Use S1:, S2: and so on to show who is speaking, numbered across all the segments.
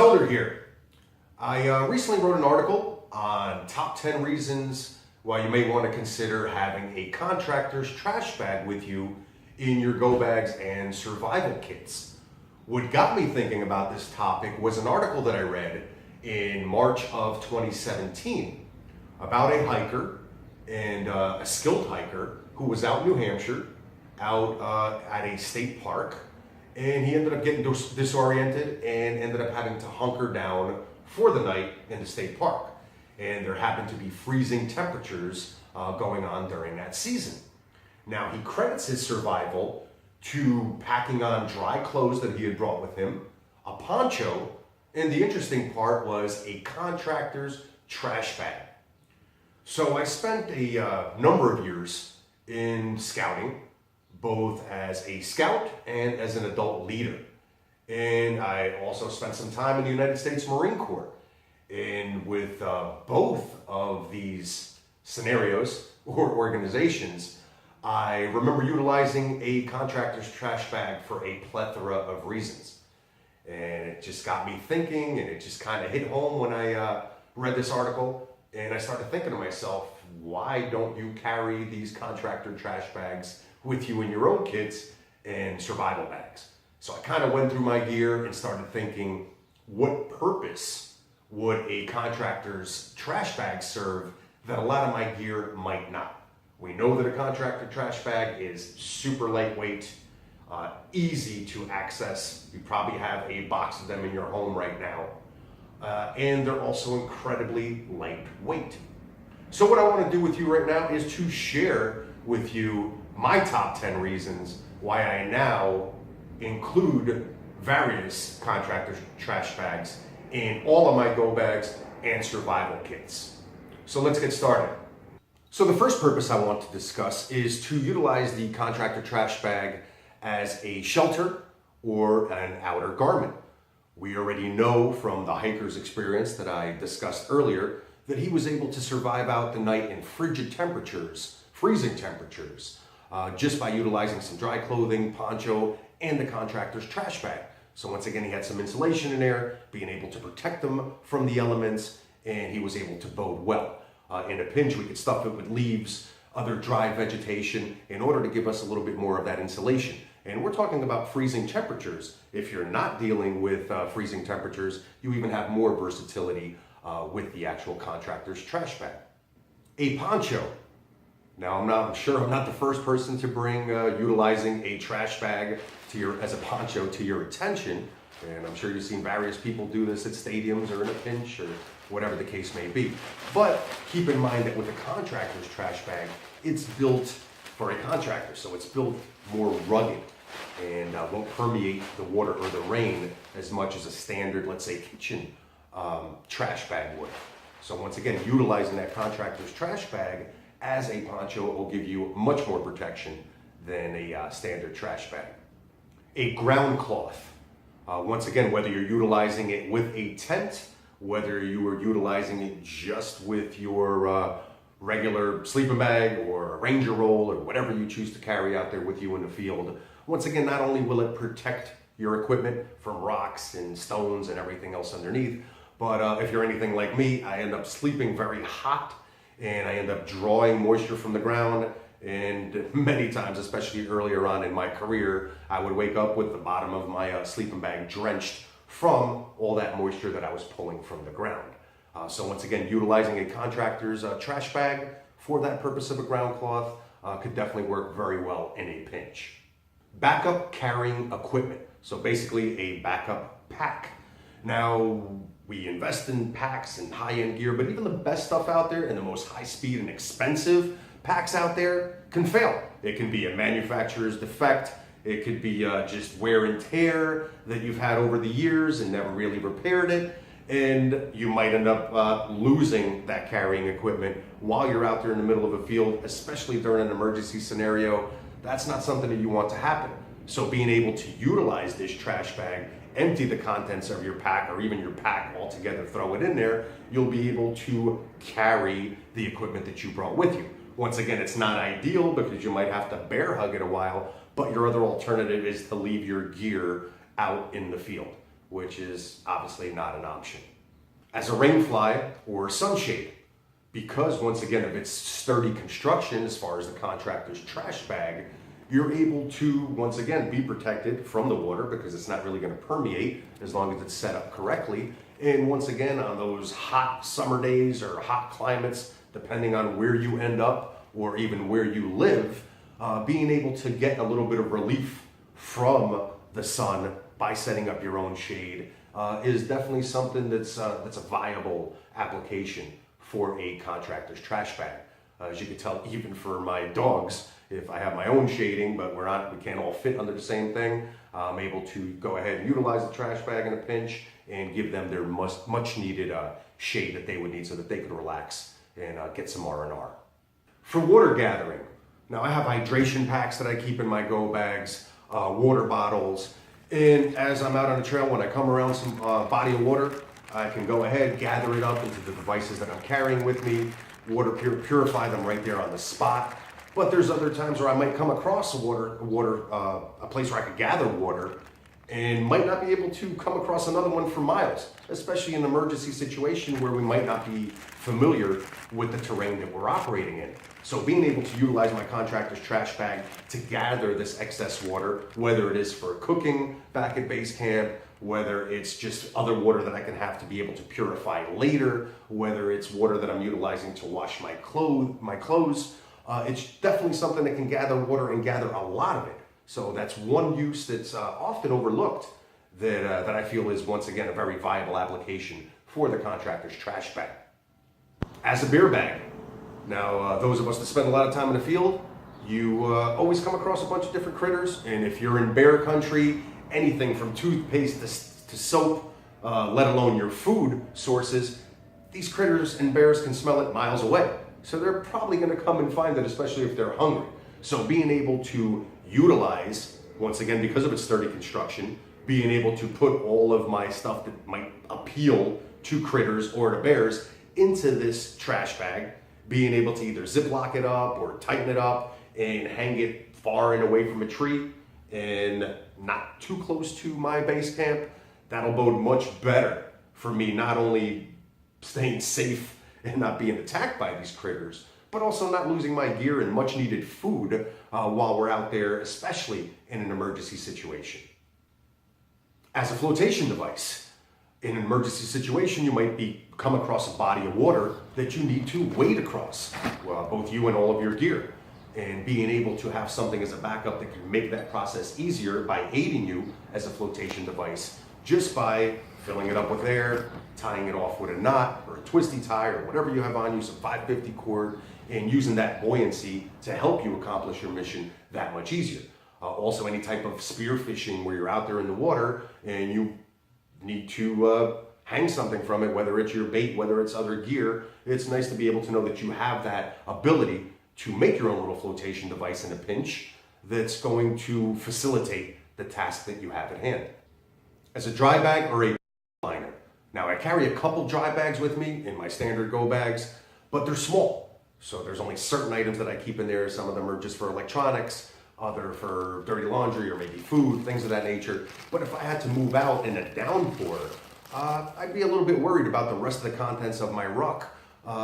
S1: Elder here. I recently wrote an article on top 10 reasons why you may want to consider having a contractor's trash bag with you in your go bags and survival kits. What got me thinking about this topic was an article that I read in March of 2017 about a hiker and a skilled hiker who was out in New Hampshire, out at a state park, and he ended up getting disoriented and ended up having to hunker down for the night in the state park. And there happened to be freezing temperatures going on during that season. Now, he credits his survival to packing on dry clothes that he had brought with him, a poncho, and the interesting part was a contractor's trash bag. So I spent a number of years in scouting, both as a scout and as an adult leader. And I also spent some time in the United States Marine Corps. And with both of these scenarios or organizations, I remember utilizing a contractor's trash bag for a plethora of reasons. And it just got me thinking, and it just kind of hit home when I read this article. And I started thinking to myself, why don't you carry these contractor trash bags with you in your own kits and survival bags? So I kind of went through my gear and started thinking, what purpose would a contractor's trash bag serve that a lot of my gear might not? We know that a contractor trash bag is super lightweight, easy to access. You probably have a box of them in your home right now. And they're also incredibly lightweight. So what I want to do with you right now is to share with you my top 10 reasons why I now include various contractor trash bags in all of my go bags and survival kits. So let's get started. So the first purpose I want to discuss is to utilize the contractor trash bag as a shelter or an outer garment. We already know from the hiker's experience that I discussed earlier that he was able to survive out the night in frigid temperatures, freezing temperatures, just by utilizing some dry clothing, poncho, and the contractor's trash bag. So once again, he had some insulation in there, being able to protect them from the elements, and he was able to bode well. In a pinch, we could stuff it with leaves, other dry vegetation, in order to give us a little bit more of that insulation. And we're talking about freezing temperatures. If you're not dealing with freezing temperatures, you even have more versatility with the actual contractor's trash bag. A poncho. Now, I'm sure I'm not the first person to bring utilizing a trash bag as a poncho to your attention. And I'm sure you've seen various people do this at stadiums or in a pinch or whatever the case may be. But keep in mind that with a contractor's trash bag, it's built for a contractor. So it's built more rugged and won't permeate the water or the rain as much as a standard, let's say, kitchen trash bag would. So once again, utilizing that contractor's trash bag as a poncho will give you much more protection than a standard trash bag. A ground cloth. Once again, whether you're utilizing it with a tent, whether you are utilizing it just with your regular sleeping bag or a ranger roll or whatever you choose to carry out there with you in the field, once again, not only will it protect your equipment from rocks and stones and everything else underneath, but if you're anything like me, I end up sleeping very hot and I end up drawing moisture from the ground. And many times, especially earlier on in my career, I would wake up with the bottom of my sleeping bag drenched from all that moisture that I was pulling from the ground. So once again, utilizing a contractor's trash bag for that purpose of a ground cloth could definitely work very well in a pinch. Backup carrying equipment. So basically a backup pack. Now, we invest in packs and high-end gear, but even the best stuff out there and the most high-speed and expensive packs out there can fail. It can be a manufacturer's defect. It could be just wear and tear that you've had over the years and never really repaired it. And you might end up losing that carrying equipment while you're out there in the middle of a field, especially during an emergency scenario. That's not something that you want to happen. So being able to utilize this trash bag, empty the contents of your pack or even your pack altogether, throw it in there, you'll be able to carry the equipment that you brought with you. Once again, it's not ideal because you might have to bear hug it a while, but your other alternative is to leave your gear out in the field. which is obviously not an option. As a rainfly or sunshade, because once again of its sturdy construction as far as the contractor's trash bag, you're able to once again be protected from the water because it's not really going to permeate as long as it's set up correctly. And once again, on those hot summer days or hot climates, depending on where you end up or even where you live, being able to get a little bit of relief from the sun by setting up your own shade is definitely something that's a viable application for a contractor's trash bag. As you can tell, even for my dogs, if I have my own shading, but we can't all fit under the same thing, I'm able to go ahead and utilize the trash bag in a pinch and give them their much needed shade that they would need so that they could relax and get some R&R. For water gathering, now I have hydration packs that I keep in my go bags, water bottles, and as I'm out on the trail, when I come around some body of water, I can go ahead, gather it up into the devices that I'm carrying with me, purify them right there on the spot. But there's other times where I might come across a place where I could gather water and might not be able to come across another one for miles, especially in an emergency situation where we might not be familiar with the terrain that we're operating in. So being able to utilize my contractor's trash bag to gather this excess water, whether it is for cooking back at base camp, whether it's just other water that I can have to be able to purify later, whether it's water that I'm utilizing to wash my clothes, it's definitely something that can gather water and gather a lot of it. So that's one use that's often overlooked that I feel is once again a very viable application for the contractor's trash bag. As a beer bag, now those of us that spend a lot of time in the field, you always come across a bunch of different critters, and if you're in bear country, anything from toothpaste to soap, let alone your food sources, these critters and bears can smell it miles away. So they're probably going to come and find it, especially if they're hungry. So being able to utilize, once again, because of its sturdy construction, being able to put all of my stuff that might appeal to critters or to bears into this trash bag, being able to either ziplock it up or tighten it up and hang it far and away from a tree and not too close to my base camp, that'll bode much better for me, not only staying safe and not being attacked by these critters, but also not losing my gear and much needed food while we're out there, especially in an emergency situation. As a flotation device, in an emergency situation, you might come across a body of water that you need to wade across, both you and all of your gear. And being able to have something as a backup that can make that process easier by aiding you as a flotation device, just by filling it up with air, tying it off with a knot or a twisty tie or whatever you have on you, some 550 cord, and using that buoyancy to help you accomplish your mission that much easier. Also, any type of spear fishing where you're out there in the water and you need to hang something from it, whether it's your bait, whether it's other gear, it's nice to be able to know that you have that ability to make your own little flotation device in a pinch that's going to facilitate the task that you have at hand. As a dry bag or a liner. Now I carry a couple dry bags with me in my standard go bags, but they're small. So there's only certain items that I keep in there. Some of them are just for electronics, other for dirty laundry or maybe food, things of that nature. But if I had to move out in a downpour, I'd be a little bit worried about the rest of the contents of my ruck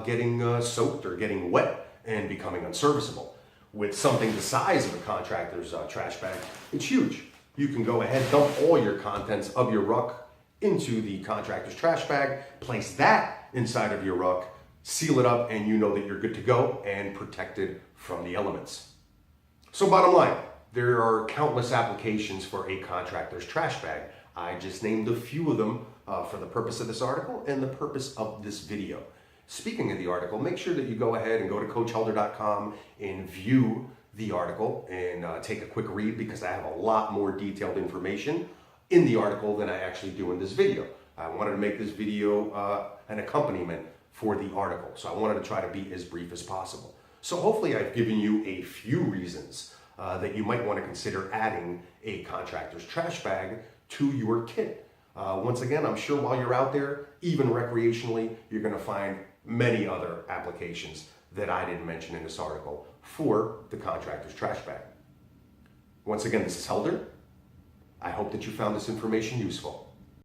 S1: getting soaked or getting wet and becoming unserviceable. With something the size of a contractor's trash bag, it's huge. You can go ahead, dump all your contents of your ruck into the contractor's trash bag, place that inside of your ruck, seal it up, and you know that you're good to go and protected from the elements. So bottom line, there are countless applications for a contractor's trash bag. I just named a few of them for the purpose of this article and the purpose of this video. Speaking of the article, make sure that you go ahead and go to coachhelder.com and view the article and take a quick read, because I have a lot more detailed information in the article than I actually do in this video. I wanted to make this video an accompaniment for the article, so I wanted to try to be as brief as possible. So hopefully I've given you a few reasons that you might want to consider adding a contractor's trash bag to your kit. Once again, I'm sure while you're out there, even recreationally, you're going to find many other applications that I didn't mention in this article for the contractor's trash bag. Once again, this is Helder. I hope that you found this information useful.